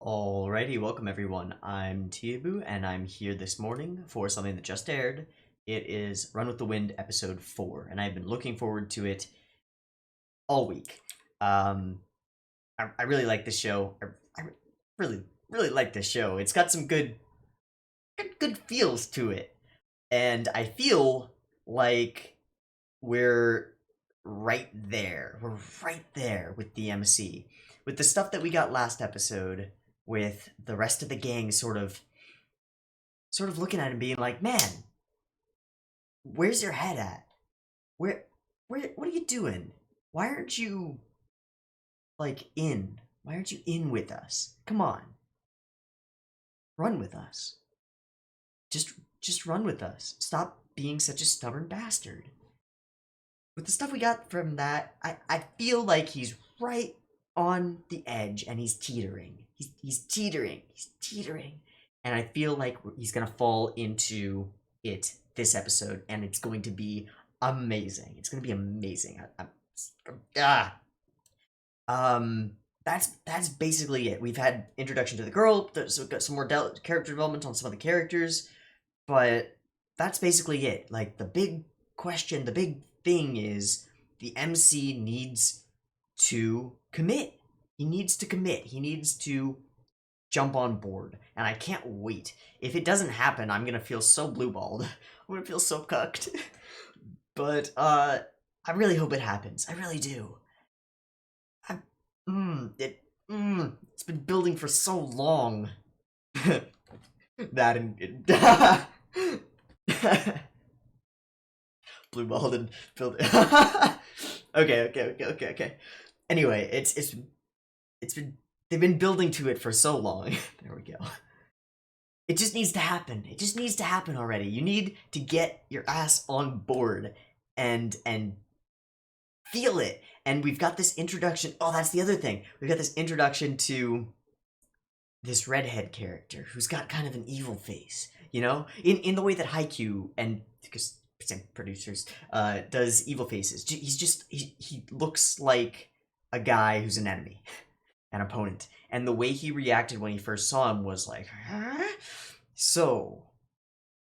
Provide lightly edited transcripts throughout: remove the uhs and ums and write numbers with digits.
Alrighty, welcome everyone. I'm Teeaboo, and I'm here this morning for something that just aired. It is Run with the Wind episode 4, and I've been looking forward to it all week. Um, I really like this show. I really like this show. It's got some good feels to it, and I feel like we're right there. We're right there with the MC. With the stuff that we got last episode, with the rest of the gang sort of looking at him being like, "Man, where's your head at? Where what are you doing? Why aren't you like in? Why aren't you in with us? Come on. Run with us. Just run with us. Stop being such a stubborn bastard." With the stuff we got from that, I feel like he's right on the edge and he's teetering. He's teetering. He's teetering. And I feel like he's going to fall into it this episode, and it's going to be amazing. It's going to be amazing. Ah. That's basically it. We've had introduction to the girl. We've got some more character development on some of the characters, but that's basically it. Like, the big question, the big thing is the MC needs to commit. He needs to commit. He needs to jump on board. And I can't wait. If it doesn't happen, I'm gonna feel so blue-balled. I'm gonna feel so cucked. But, I really hope it happens. I really do. I, it's been building for so long. That and blue-balled and build. Okay. Anyway, it's been they've been building to it for so long. There we go. It just needs to happen. It just needs to happen already. You need to get your ass on board and feel it. And we've got this introduction. Oh, that's the other thing. We've got this introduction to this redhead character who's got kind of an evil face, you know, in the way that Haikyuu and because same producers does evil faces. He looks like a guy who's an enemy, an opponent, and the way he reacted when he first saw him was like, huh? So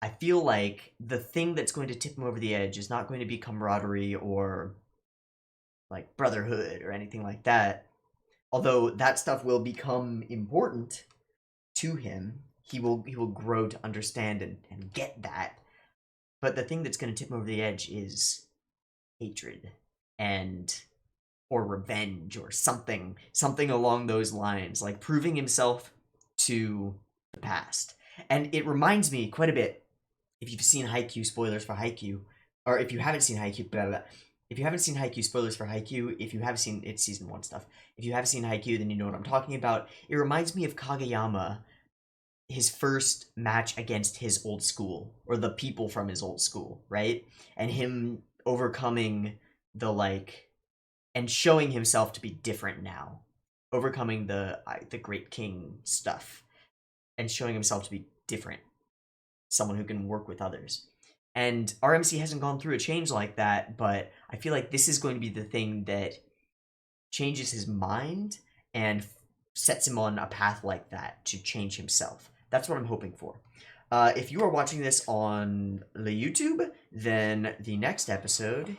I feel like the thing that's going to tip him over the edge is not going to be camaraderie or like brotherhood or anything like that. Although that stuff will become important to him, he will grow to understand and get that. But the thing that's going to tip him over the edge is hatred and or revenge or something along those lines, like proving himself to the past. And it reminds me quite a bit, if you've seen Haikyuu, spoilers for Haikyuu, or if you haven't seen Haikyuu, blah, blah, blah. If you haven't seen Haikyuu, spoilers for Haikyuu. If you have seen, it's season 1 stuff. If you have seen Haikyuu, then you know what I'm talking about. It reminds me of Kageyama, his first match against his old school, or the people from his old school, right? And him overcoming the, like, and showing himself to be different now. Overcoming the Great King stuff. And showing himself to be different. Someone who can work with others. And RMC hasn't gone through a change like that, but I feel like this is going to be the thing that changes his mind and sets him on a path like that to change himself. That's what I'm hoping for. If you are watching this on the YouTube, then the next episode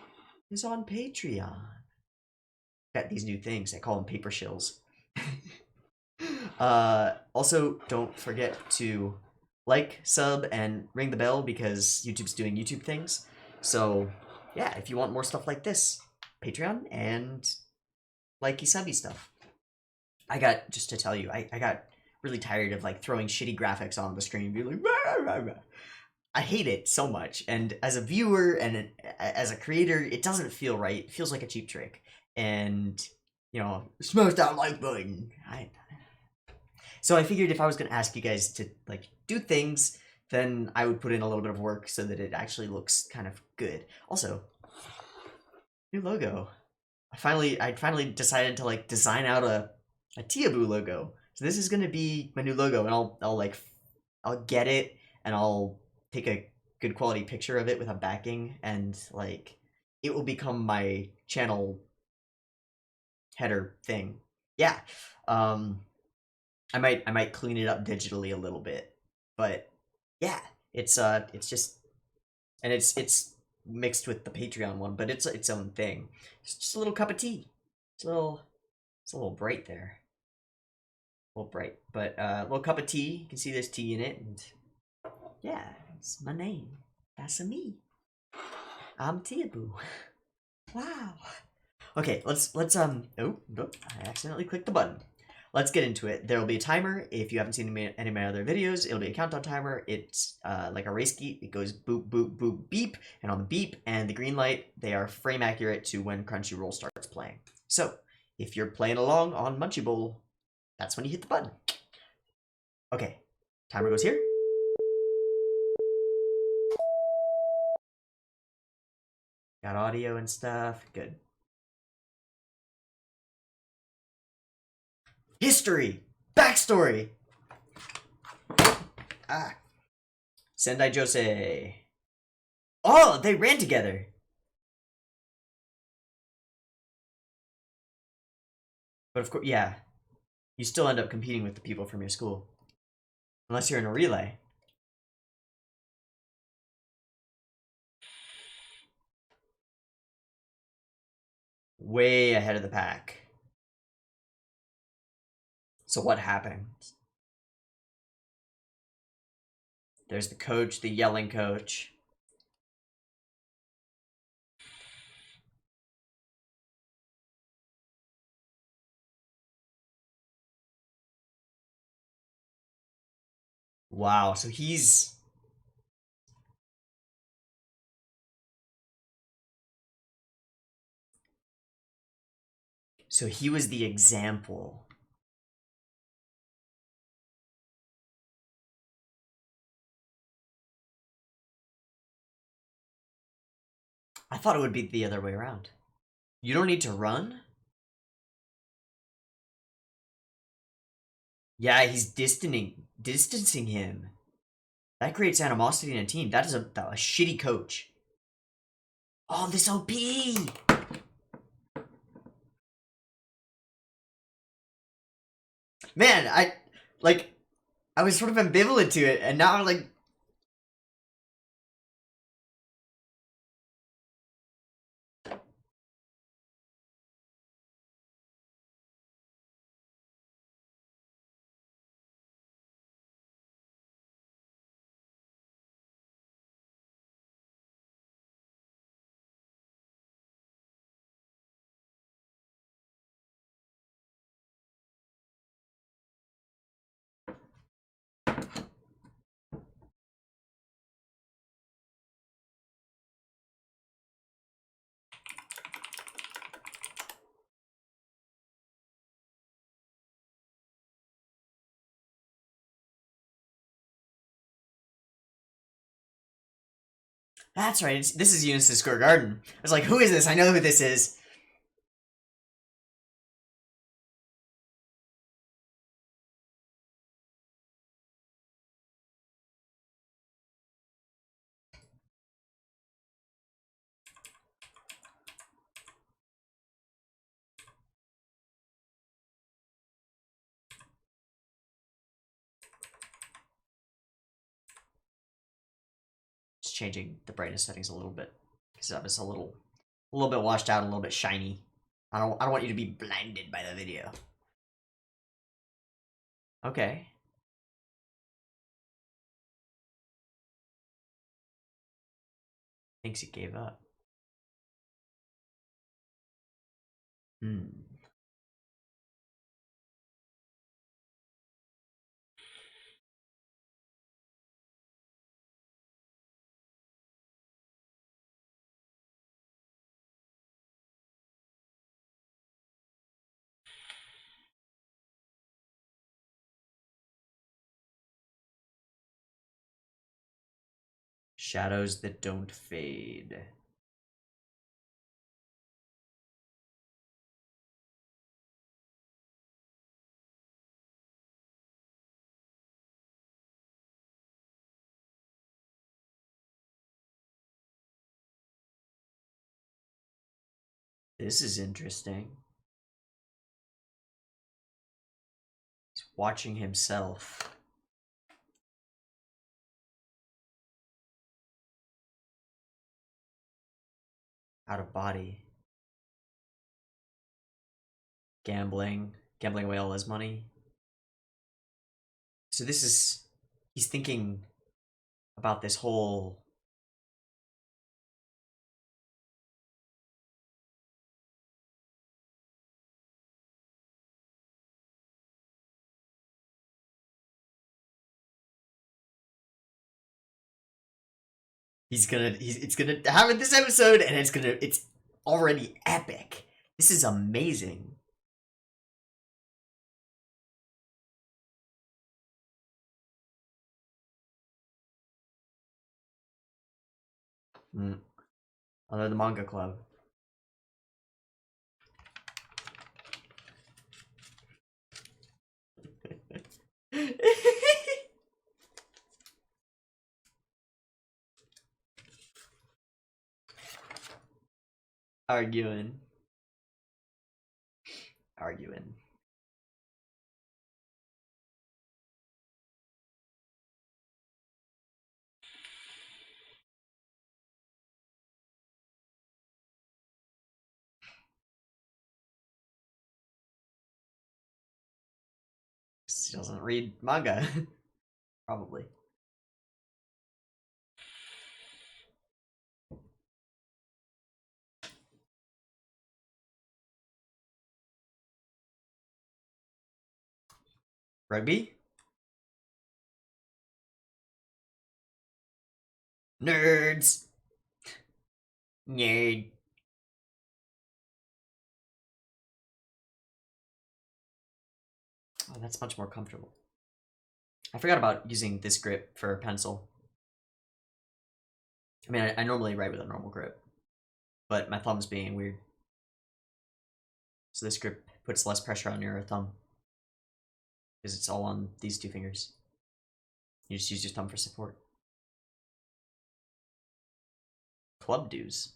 is on Patreon. Got these new things. I call them paper shills. Also, don't forget to like, sub, and ring the bell because YouTube's doing YouTube things. So, yeah, if you want more stuff like this, Patreon and likey subby stuff. I got, just to tell you, I got really tired of like throwing shitty graphics on the screen and being like, rah, rah, rah. I hate it so much. And as a viewer and as a creator, it doesn't feel right. It feels like a cheap trick. And, you know, smash that like button. So I figured if I was going to ask you guys to like do things, then I would put in a little bit of work so that it actually looks kind of good. Also, new logo. I finally decided to like design out a Teeaboo logo. So this is going to be my new logo, and I'll get it and I'll take a good quality picture of it with a backing, and like it will become my channel header thing. Yeah. I might clean it up digitally a little bit, but yeah, it's just, and it's mixed with the Patreon one, but it's its own thing. It's just a little cup of tea. It's a little bright there, a little bright, but a little cup of tea. You can see there's tea in it, and yeah, it's my name. That's me. I'm Teeaboo. Wow. Okay, let's oh, nope, I accidentally clicked the button. Let's get into it. There will be a timer. If you haven't seen any of my other videos, it'll be a countdown timer. It's like a race gate. It goes boop, boop, boop, beep. And on the beep and the green light, they are frame accurate to when Crunchyroll starts playing. So if you're playing along on Munchie Bowl, that's when you hit the button. Okay, timer goes here. Got audio and stuff. Good. History! Backstory! Ah. Sendai Jose. Oh, they ran together. But of course, yeah. You still end up competing with the people from your school. Unless you're in a relay. Way ahead of the pack. So what happened? There's the coach, the yelling coach. Wow, so he's... So he was the example. I thought it would be the other way around. You don't need to run? Yeah, he's distancing him. That creates animosity in a team. That is a shitty coach. Oh, this OP! Man, I was sort of ambivalent to it, and now I'm like... That's right, this is Eunice's Square Garden. I was like, who is this? I know who this is. Just changing the brightness settings a little bit. Because that was a little bit washed out, a little bit shiny. I don't want you to be blinded by the video. Okay. Thinks he gave up. Hmm. Shadows that don't fade. This is interesting. watching himself. Out of body. Gambling away all his money. So this is, he's thinking about this whole it's gonna happen this episode, and it's already epic. This is amazing. Oh, they're the manga club. Arguing. She doesn't read manga. Probably. Rugby? Nerds! Nerd. Oh, that's much more comfortable. I forgot about using this grip for a pencil. I mean, I normally write with a normal grip, but my thumb's being weird. So this grip puts less pressure on your thumb, because it's all on these two fingers. You just use your thumb for support. Club dues.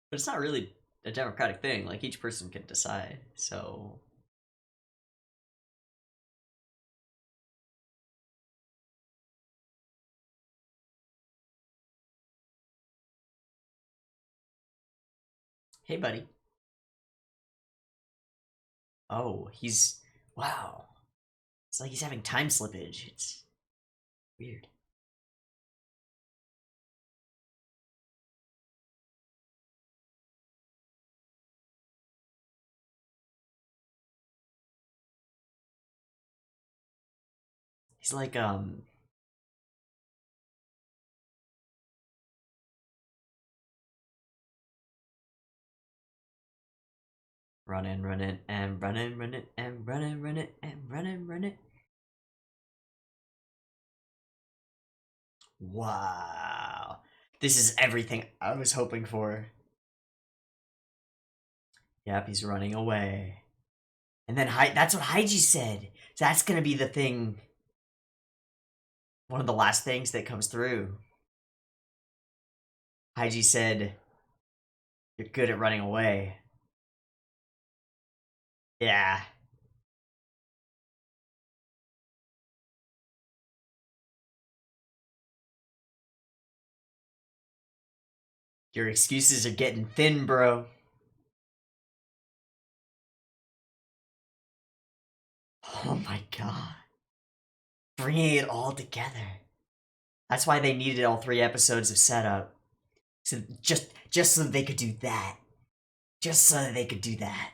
But it's not really a democratic thing. Like, each person can decide, so... Hey, buddy. Oh, he's... Wow. It's like he's having time slippage. It's weird. He's like, running, running, and running, running, and running, running, and running, running. Wow. This is everything I was hoping for. Yep, he's running away. And then that's what Haiji said. That's gonna be the thing. One of the last things that comes through. Haiji said, "You're good at running away." Yeah. Your excuses are getting thin, bro. Oh my god. Bringing it all together. That's why they needed all 3 episodes of setup. So just so they could do that. Just so that they could do that.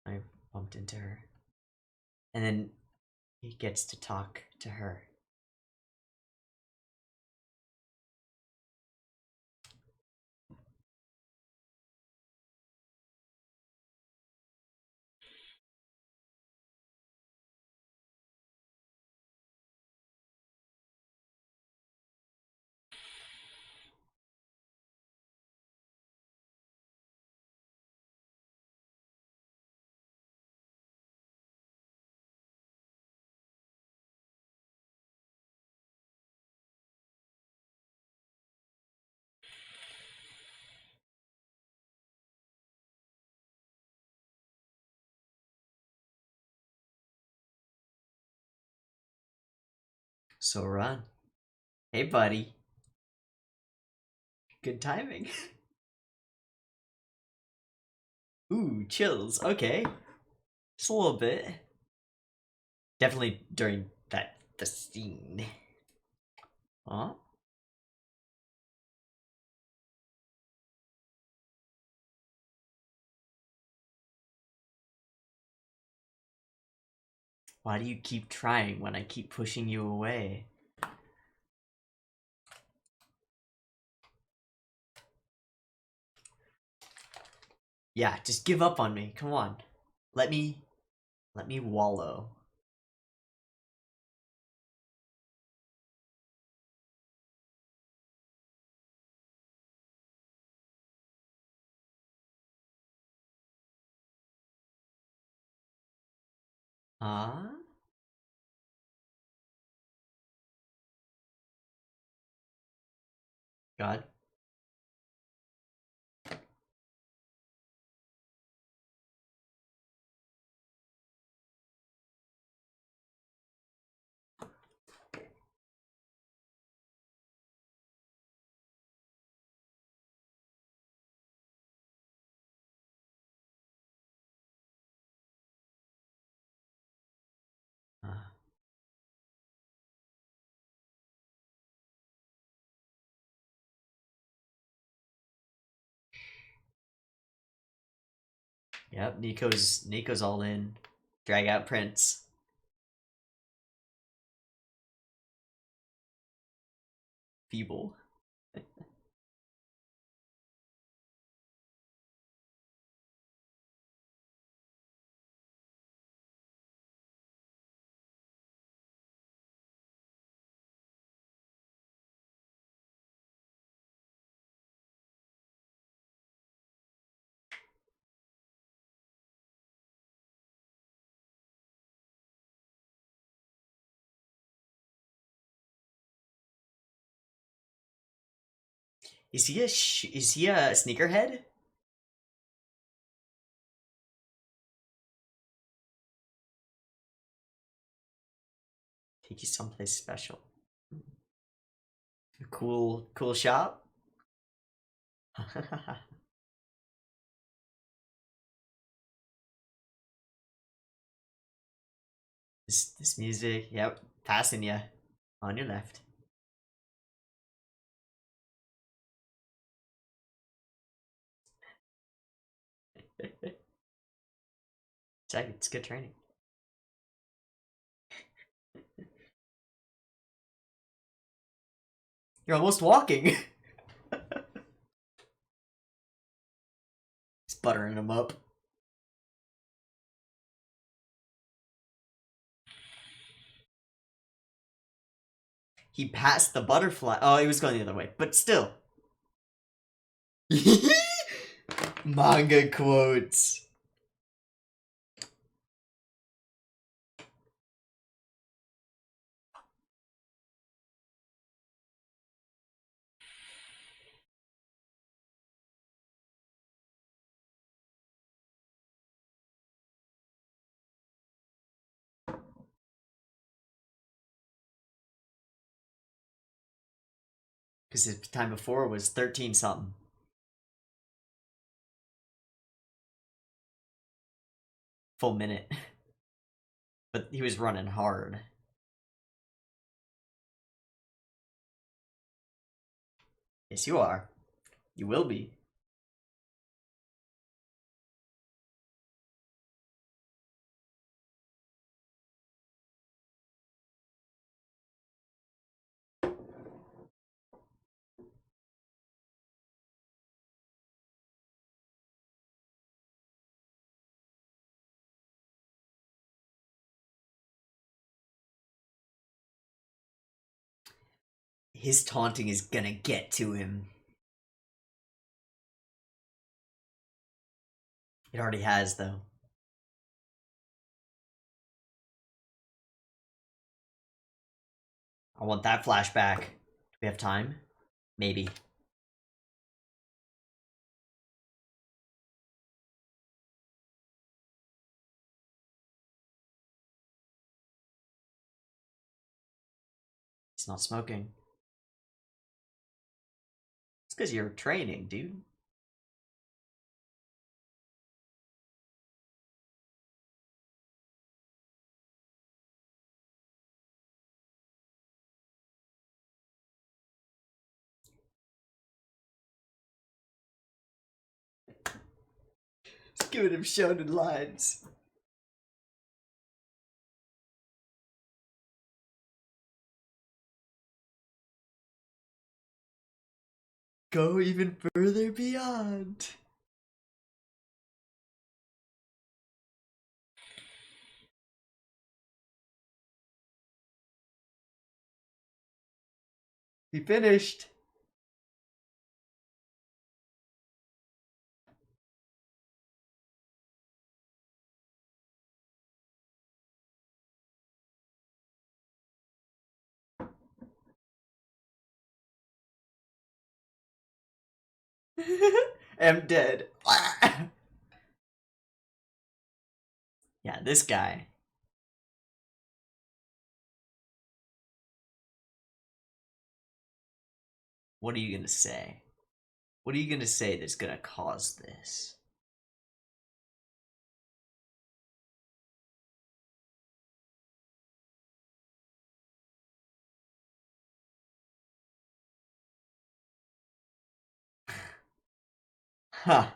I bumped into her. And then he gets to talk to her. So run. Hey, buddy. Good timing. Ooh, chills. Okay. Just a little bit. Definitely during the scene. Huh? Why do you keep trying when I keep pushing you away? Yeah, just give up on me. Come on. Let me wallow. Huh? God. Yep, Nico's all in. Drag out Prince. Feeble. Is he a sneakerhead? Take you someplace special. Cool shop. this music, yep, passing you on your left. It's good training. You're almost walking. He's buttering him up. He passed the butterfly. Oh, he was going the other way, but still. Manga quotes. Because the time before was 13 something. Full minute. But he was running hard. Yes, you are. You will be. His taunting is gonna get to him. It already has, though. I want that flashback. Do we have time? Maybe. It's not smoking. It's because you're training, dude. Just giving him Shounen lines. Go even further beyond. He finished. I'm dead. Yeah, this guy. What are you gonna say? What are you gonna say that's gonna cause this? Huh.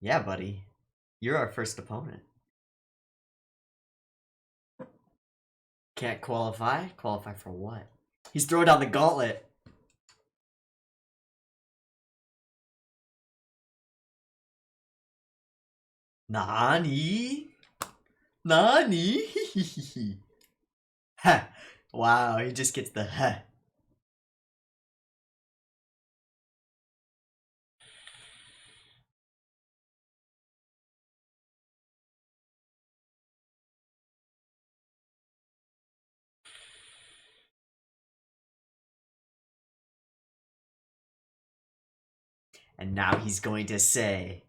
Yeah, buddy. You're our first opponent. Can't qualify? Qualify for what? He's throwing down the gauntlet. Nani? Nani? Ha! Wow, he just gets the ha. And now he's going to say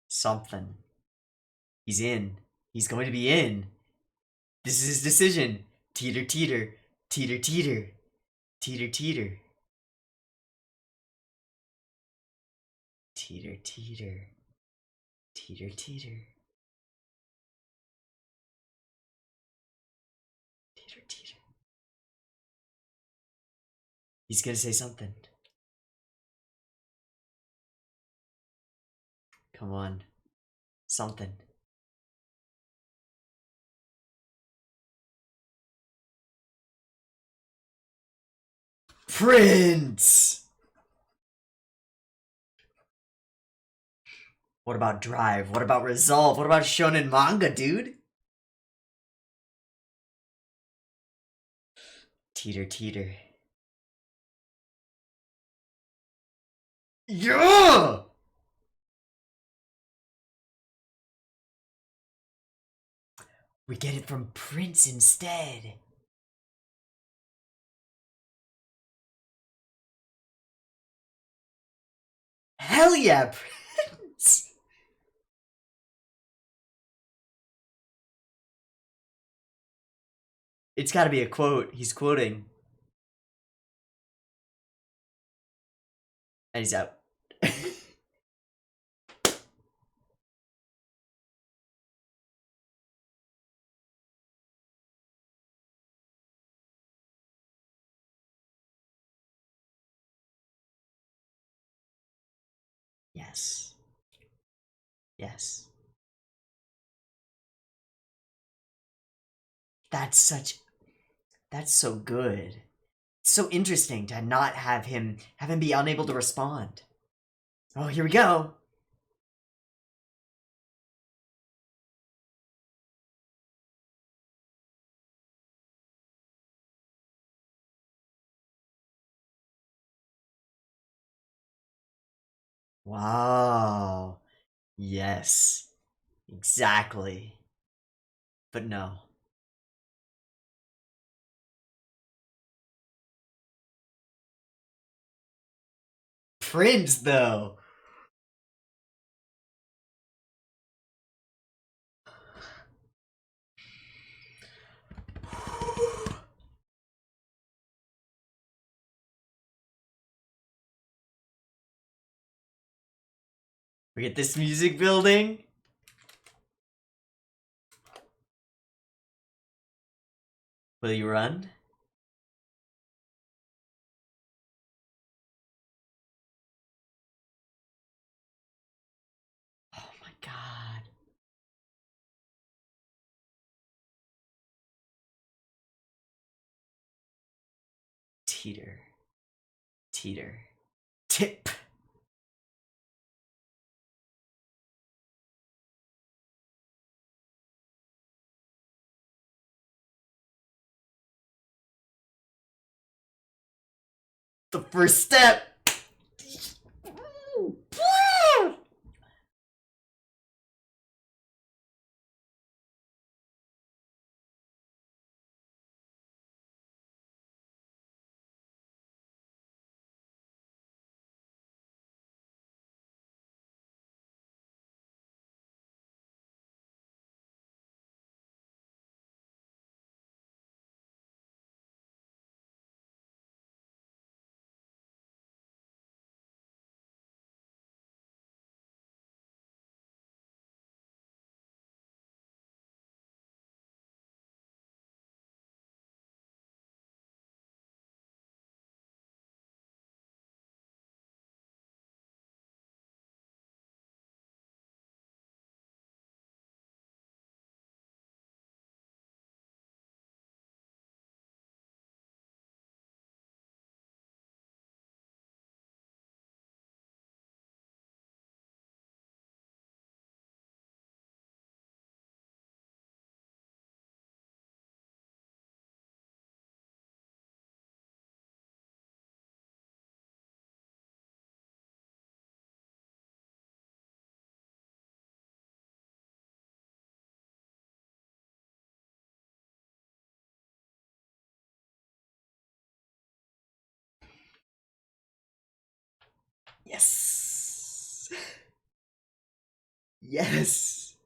something. He's in. He's going to be in. This is his decision. Teeter, teeter. Teeter, teeter. Teeter, teeter. Teeter, teeter. Teeter, teeter. Teeter, teeter. He's gonna say something. Come on. Something. Prince! What about drive? What about resolve? What about shonen manga, dude? Teeter, teeter. Yeah! We get it from Prince instead. Hell yeah, Prince! It's gotta be a quote. He's quoting. And he's out. Yes. Yes. That's so good. It's so interesting to not have him be unable to respond. Oh, here we go. Wow. Yes. Exactly. But no. Prince, though. We get this music building. Will you run? Oh my god. Teeter. Teeter. Tip. The first step. Yes. Yes.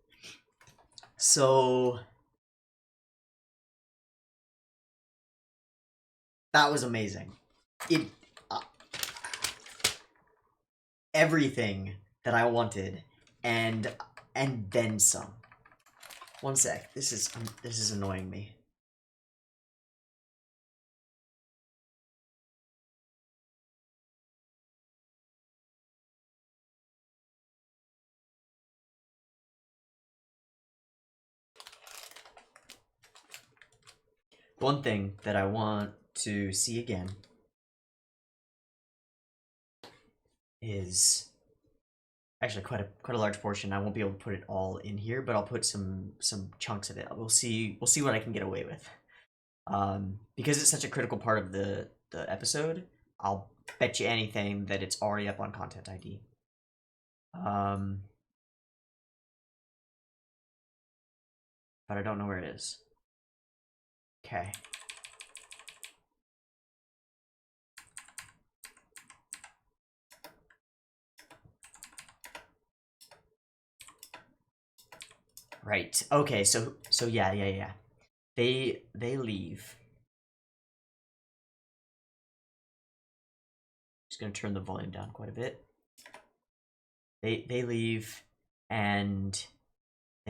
So that was amazing. It everything that I wanted, and then some. One sec. This is annoying me. One thing that I want to see again is actually quite a large portion. I won't be able to put it all in here, but I'll put some chunks of it. We'll see what I can get away with. Because it's such a critical part of the episode, I'll bet you anything that it's already up on Content ID. But I don't know where it is. Okay. Right. Okay. So yeah. They leave. Just gonna turn the volume down quite a bit. They leave, and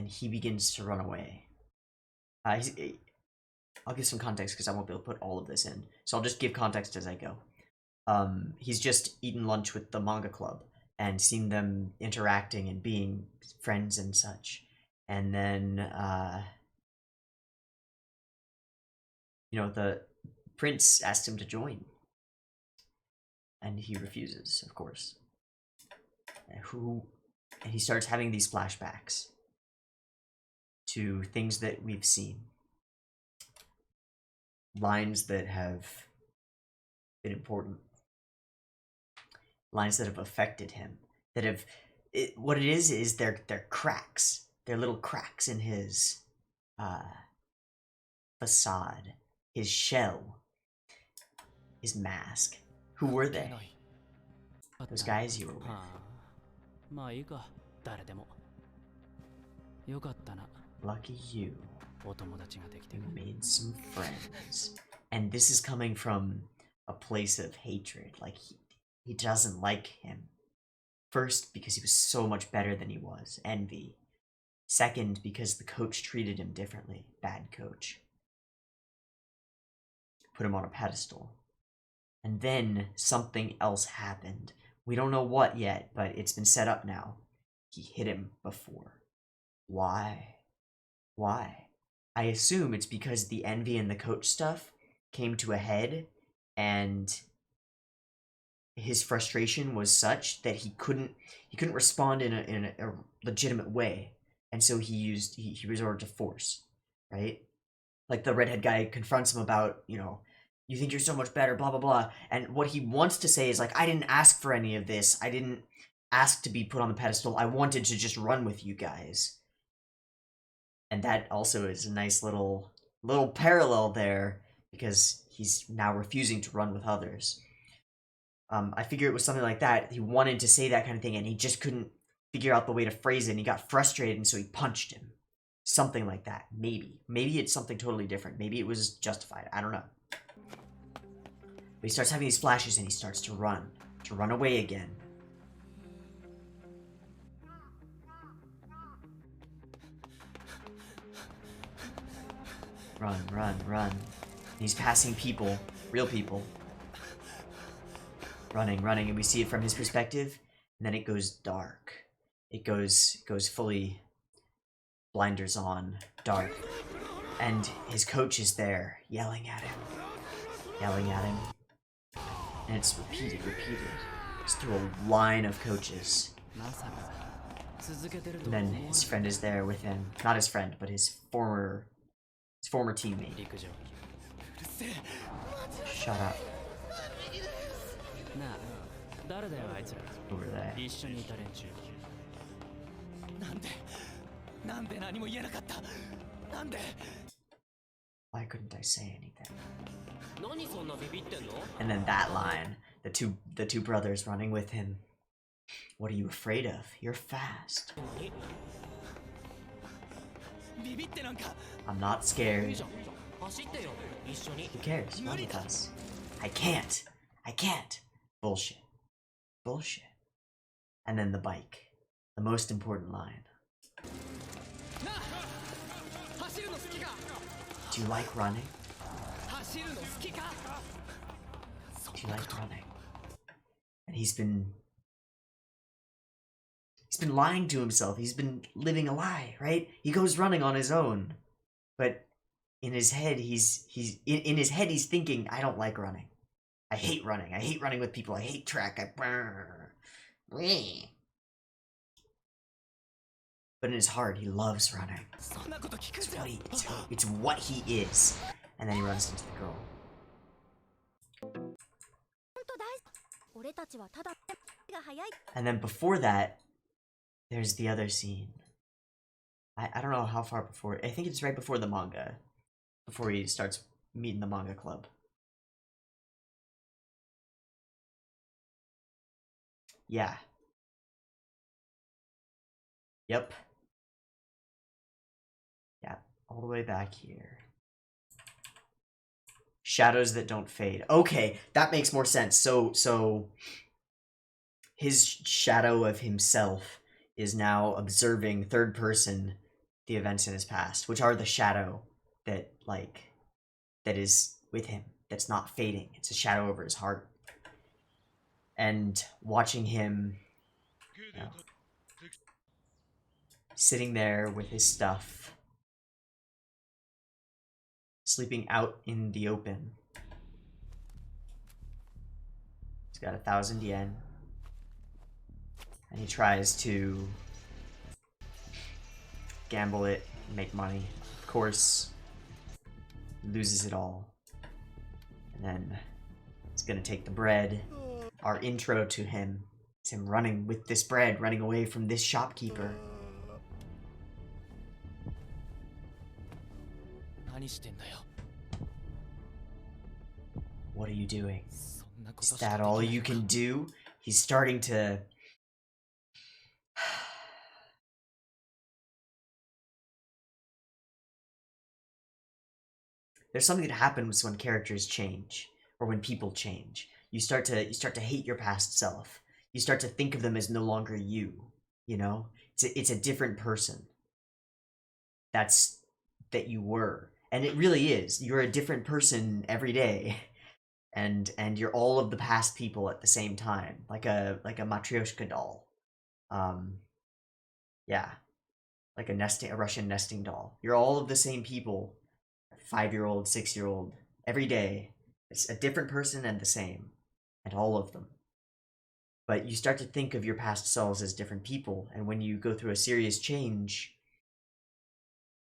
he begins to run away. I'll give some context because I won't be able to put all of this in, so I'll just give context as I go. He's just eaten lunch with the manga club and seen them interacting and being friends and such, and then the prince asked him to join, and he refuses, of course. And he starts having these flashbacks to things that we've seen, lines that have been important, lines that have affected him, that have what it is they're cracks. They're little cracks in his facade, his shell, his mask. Who were they? Those guys you were with. Lucky you. You made some friends. And this is coming from a place of hatred. Like, he doesn't like him. First, because he was so much better than he was. Envy. Second, because the coach treated him differently. Bad coach. Put him on a pedestal. And then something else happened. We don't know what yet, but it's been set up now. He hit him before. Why? Why? I assume it's because the envy and the coach stuff came to a head, and his frustration was such that he couldn't respond in a legitimate way, and so he resorted to force, right? Like the redhead guy confronts him about, you think you're so much better, blah, blah, blah. And what he wants to say is like, I didn't ask for any of this. I didn't ask to be put on the pedestal. I wanted to just run with you guys. And that also is a nice little parallel there, because he's now refusing to run with others. I figure it was something like that. He wanted to say that kind of thing, and he just couldn't figure out the way to phrase it, and he got frustrated, and so he punched him. Something like that. Maybe. Maybe it's something totally different. Maybe it was justified. I don't know. But he starts having these flashes, and he starts to run away again. Run, run, run. And he's passing people, real people. Running, running, and we see it from his perspective, and then it goes dark. It goes fully blinders on, dark. And his coach is there, yelling at him. And it's repeated. It's through a line of coaches. And then his friend is there with him. Not his friend, but his former teammate. Shut up. Who are they? Why couldn't I say anything? And then that line, the two brothers running with him. What are you afraid of? You're fast. I'm not scared. Who cares? Run with us. I can't. Bullshit. And then the bike. The most important line. Do you like running? And he's been lying to himself. He's been living a lie, right? He goes running on his own. But in his head, he's thinking, I don't like running. I hate running. I hate running with people. I hate track. But in his heart, he loves running. It's what he is. And then he runs into the girl. And then before that, there's the other scene. I don't know how far before. I think it's right before the manga. Before he starts meeting the manga club. Yeah. Yep. Yeah, all the way back here. Shadows that don't fade. Okay, that makes more sense. So his shadow of himself is now observing third person the events in his past, which are the shadow that is with him, that's not fading. It's a shadow over his heart. And watching him, sitting there with his stuff, sleeping out in the open. He's got 1,000 yen. And he tries to gamble it, make money. Of course, loses it all. And then he's gonna take the bread. Our intro to him It's him running with this bread, running away from this shopkeeper. What are you doing? Is that all you can do? He's starting to... There's something that happens when characters change, or when people change. You start to hate your past self. You start to think of them as no longer you. You know, it's a different person. That you were, and it really is. You're a different person every day, and you're all of the past people at the same time, like a matryoshka doll. Yeah, like a Russian nesting doll. You're all of the same people. 5-year-old, 6-year-old, every day. It's a different person and the same, and all of them. But you start to think of your past selves as different people, and when you go through a serious change,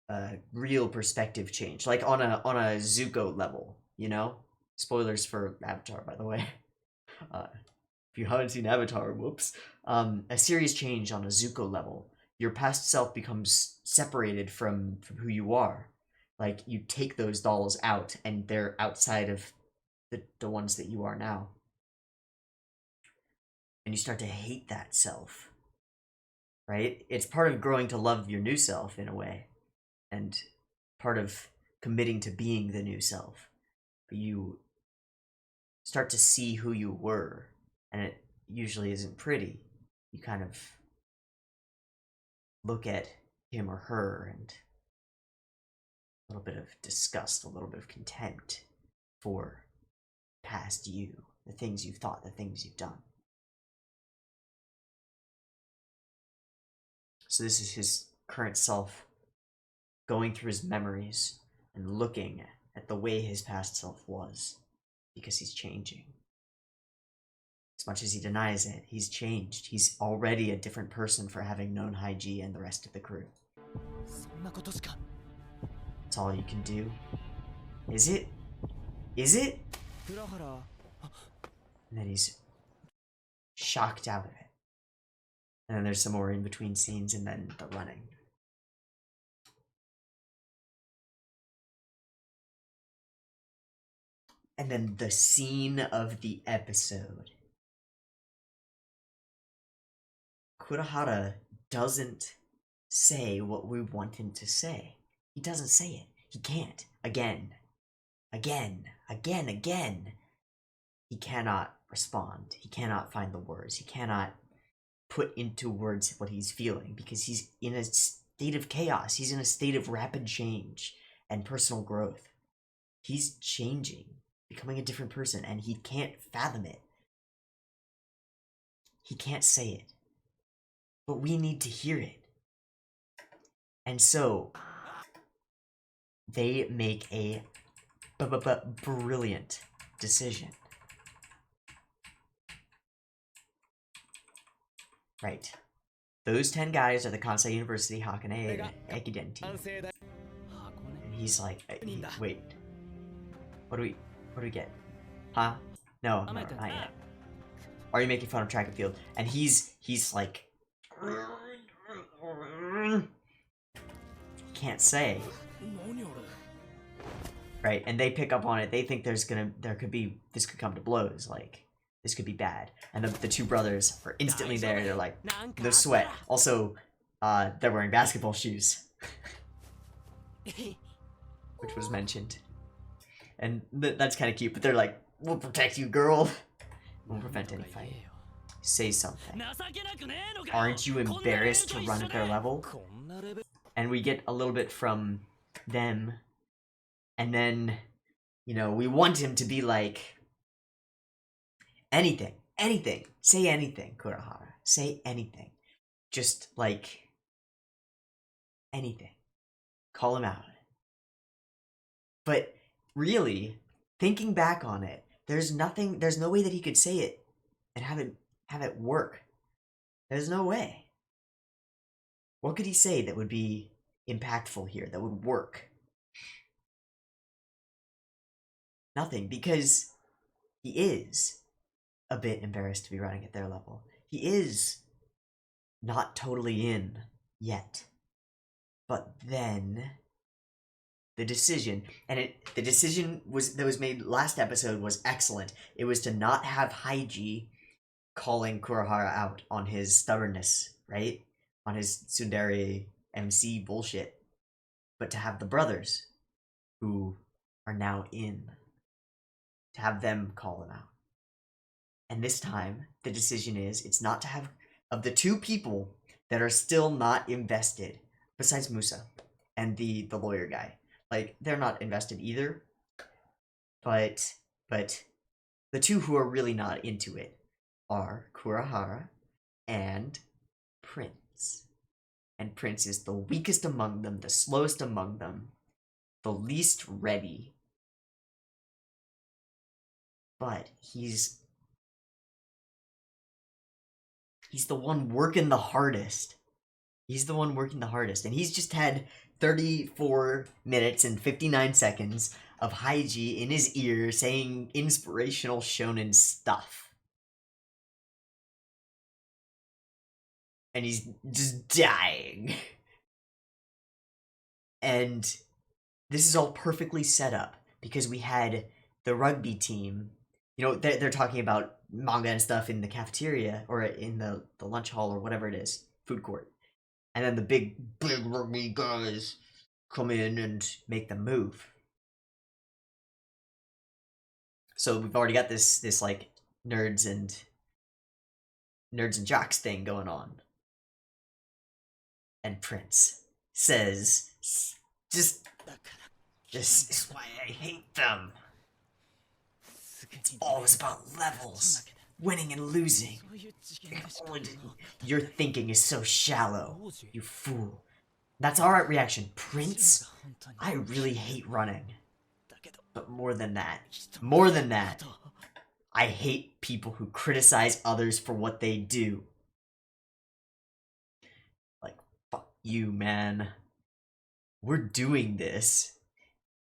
a real perspective change, like on a Zuko level, you know? Spoilers for Avatar, by the way. If you haven't seen Avatar, whoops. A serious change on a Zuko level. Your past self becomes separated from who you are. Like, you take those dolls out, and they're outside of the ones that you are now. And you start to hate that self. Right? It's part of growing to love your new self, in a way. And part of committing to being the new self. But you start to see who you were, and it usually isn't pretty. You kind of look at him or her, and a little bit of disgust, a little bit of contempt for past you, the things you've thought, the things you've done. So this is his current self going through his memories and looking at the way his past self was, because he's changing. As much as he denies it, he's changed. He's already a different person for having known Haiji and the rest of the crew. That's all you can do? Is it? Is it? And then he's shocked out of it. And then there's some more in-between scenes, and then the running. And then the scene of the episode. Kurahara doesn't say what we want him to say. He doesn't say it. He can't. Again. He cannot respond. He cannot find the words. He cannot put into words what he's feeling, because he's in a state of chaos. He's in a state of rapid change and personal growth. He's changing, becoming a different person, and he can't fathom it. He can't say it. But we need to hear it. And so, they make a brilliant decision. Right. Those 10 guys are the Kansai University Hakone Ekiden team. And he's like, wait. What do we get? Huh? No, not yet. Are you making fun of track and field? And he's like, can't say. Right, and they pick up on it. They think this could come to blows, like, this could be bad. And the two brothers are instantly there. They're like, no sweat. Also, they're wearing basketball shoes. Which was mentioned. And that's kind of cute, but they're like, we'll protect you, girl. Won't prevent any fight. Say something. Aren't you embarrassed to run at their level? And we get a little bit from them. And then, you know, we want him to be like, anything. Say anything, Kurahara. Say anything. Just, like, anything. Call him out. But, really, thinking back on it, there's no way that he could say it and have it work. There's no way. What could he say that would be impactful here, that would work? Nothing, because he is a bit embarrassed to be running at their level. He is not totally in yet. But then the decision, and the decision that was made last episode was excellent. It was to not have Haiji calling Kurahara out on his stubbornness, right? On his tsundere MC bullshit. But to have the brothers, who are now in, to have them call him out. And this time, the decision is, it's not to have, of the two people that are still not invested, besides Musa and the lawyer guy, like, they're not invested either, but the two who are really not into it are Kurahara and Prince. And Prince is the weakest among them, the slowest among them, the least ready. But he's the one working the hardest. He's the one working the hardest. And he's just had 34 minutes and 59 seconds of Haiji in his ear saying inspirational shonen stuff. And he's just dying. And this is all perfectly set up because we had the rugby team. You know, they're talking about manga and stuff in the cafeteria or in the lunch hall or whatever it is, food court. And then the big rugby guys come in and make the move. So we've already got this like nerds and jocks thing going on. And Prince says, this is why I hate them. It's always about levels, winning and losing. Your thinking is so shallow, you fool. That's alright reaction. Prince, I really hate running. But more than that, I hate people who criticize others for what they do. Like, fuck you, man. We're doing this,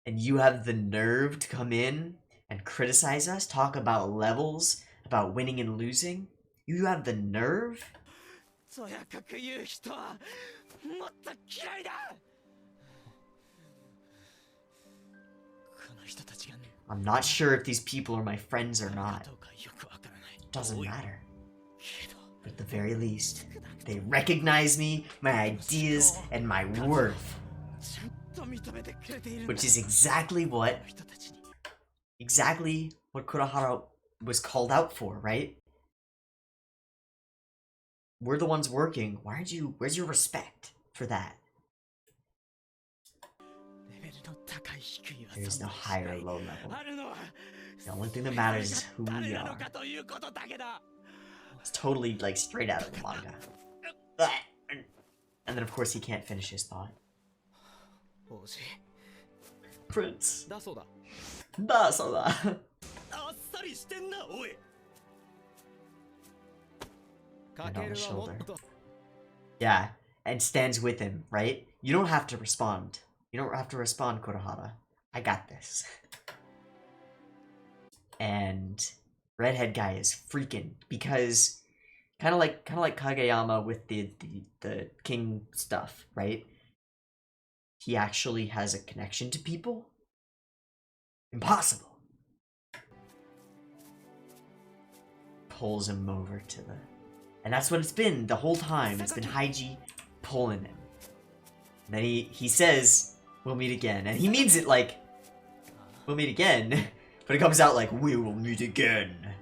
and you have the nerve to come in and criticize us, talk about levels, about winning and losing? You have the nerve? I'm not sure if these people are my friends or not. It doesn't matter. But at the very least, they recognize me, my ideas, and my worth. Which is exactly what Kurahara was called out for, right? We're the ones working. Where's your respect for that? There is no high or low level. The only thing that matters is who we are. It's totally like straight out of the manga. And then of course he can't finish his thought. Prince. And on his shoulder. Yeah, and stands with him, right? You don't have to respond. You don't have to respond, Kurahara. I got this. And redhead guy is freaking because kind of like Kageyama with the king stuff, right? He actually has a connection to people? Impossible. Pulls him over to the... And that's what it's been the whole time. It's been Haiji pulling him. And then he says, we'll meet again. And he means it like, we'll meet again. But it comes out like, we will meet again.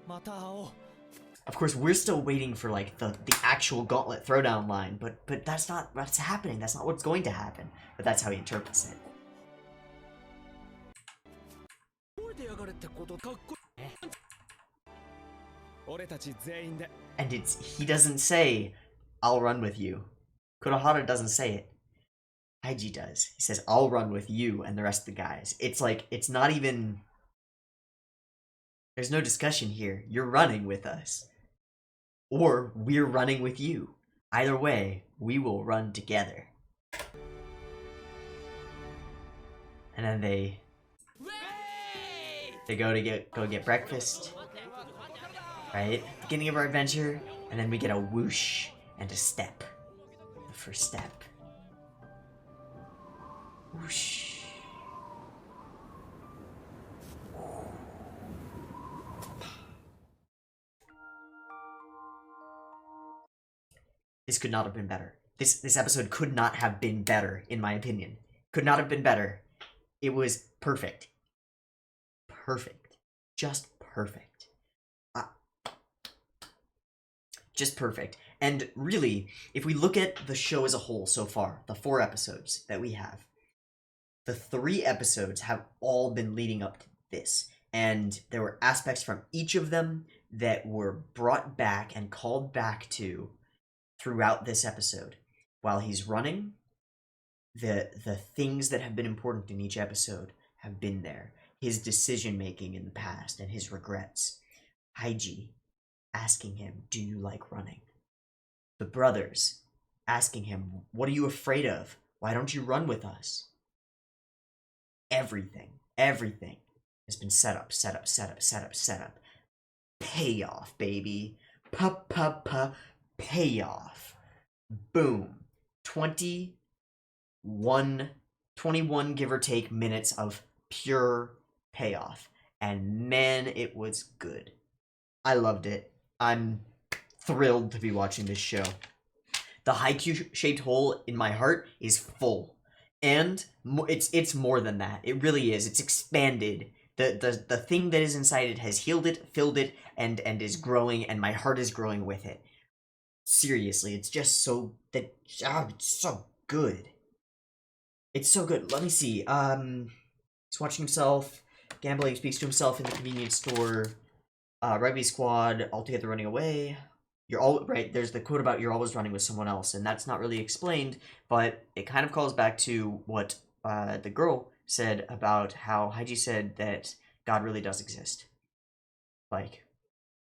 Of course, we're still waiting for like the actual gauntlet throwdown line, but that's not what's happening. That's not what's going to happen. But that's how he interprets it. And he doesn't say, I'll run with you. Kurahara doesn't say it. Haiji does. He says, I'll run with you and the rest of the guys. It's like, it's not even... There's no discussion here. You're running with us. Or we're running with you. Either way, we will run together. And then they go to go get breakfast. right? Beginning of our adventure, and then we get a whoosh and a step. The first step. Whoosh. This could not have been better. This episode could not have been better, in my opinion. Could not have been better. It was perfect. Perfect. Just perfect. Just perfect. And really, if we look at the show as a whole so far, the 4 episodes that we have, the 3 episodes have all been leading up to this. And there were aspects from each of them that were brought back and called back to throughout this episode. While he's running, the things that have been important in each episode have been there. His decision making in the past and his regrets. Haiji asking him, "Do you like running?" The brothers asking him, "What are you afraid of? Why don't you run with us?" Everything has been set up. Payoff, baby. Payoff. Boom. 21, give or take, minutes of pure payoff. And man, it was good. I loved it. I'm thrilled to be watching this show. The Haikyuu-shaped hole in my heart is full. And it's more than that. It really is. It's expanded. The thing that is inside it has healed it, filled it, and is growing, and my heart is growing with it. Seriously, it's just so that it's so good. It's so good. Let me see. He's watching himself, gambling, speaks to himself in the convenience store. Rugby squad, all together running away. You're all right. There's the quote about "you're always running with someone else," and that's not really explained, but it kind of calls back to what the girl said about how Haiji said that God really does exist. Like,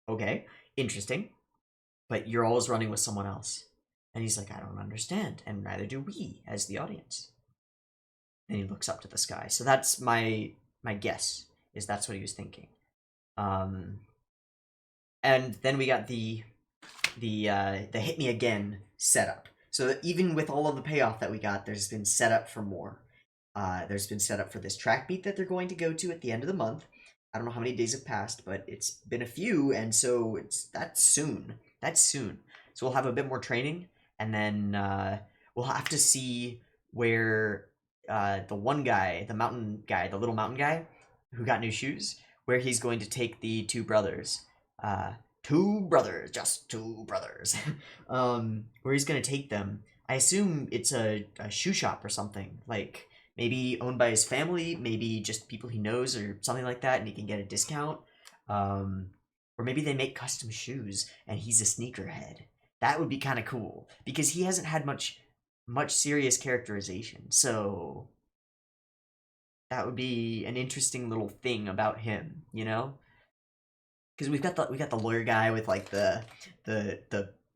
okay, interesting, but you're always running with someone else, and he's like, "I don't understand," and neither do we as the audience. And he looks up to the sky. So that's my guess, is that's what he was thinking. And then we got the hit me again setup. So that even with all of the payoff that we got, there's been setup for more. There's been setup for this track beat that they're going to go to at the end of the month. I don't know how many days have passed, but it's been a few, and so that's soon. That's soon. So we'll have a bit more training, and then we'll have to see where the one guy, the mountain guy, the little mountain guy who got new shoes, where he's going to take the 2 brothers. Just two brothers. Where he's gonna take them. I assume it's a shoe shop or something. Like, maybe owned by his family, maybe just people he knows or something like that, and he can get a discount. Or maybe they make custom shoes and he's a sneakerhead. That would be kind of cool because he hasn't had much serious characterization. So that would be an interesting little thing about him, you know? Because we got the lawyer guy with like the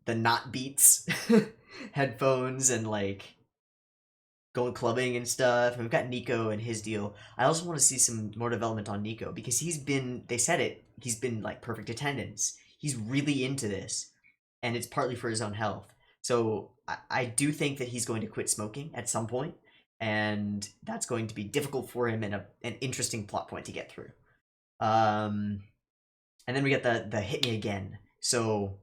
not beats headphones and like going clubbing and stuff. And we've got Nico and his deal. I also want to see some more development on Nico because they said he's been like perfect attendance. He's really into this, and it's partly for his own health. So I do think that he's going to quit smoking at some point, and that's going to be difficult for him and an interesting plot point to get through. And then we get the hit me again. So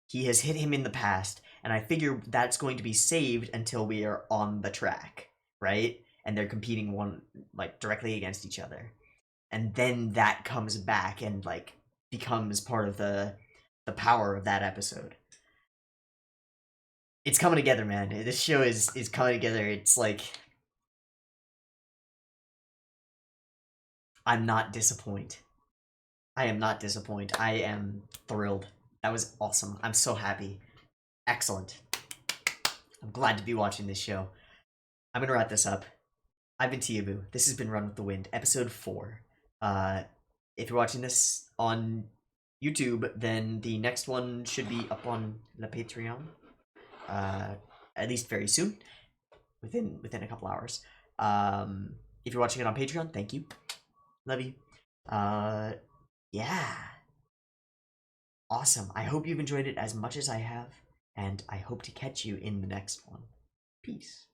he has hit him in the past, and I figure that's going to be saved until we are on the track, right? And they're competing one like directly against each other. And then that comes back and like becomes part of the power of that episode. It's coming together, man. This show is coming together. It's like I'm not disappointed. I am not disappointed. I am thrilled. That was awesome. I'm so happy. Excellent. I'm glad to be watching this show. I'm gonna wrap this up. I've been Teeaboo. This has been Run with the Wind, episode 4. If you're watching this on YouTube, then the next one should be up on the Patreon. At least very soon, within a couple hours. If you're watching it on Patreon, thank you. Love you. Yeah. awesome. I hope you've enjoyed it as much as I have, and I hope to catch you in the next one. Peace.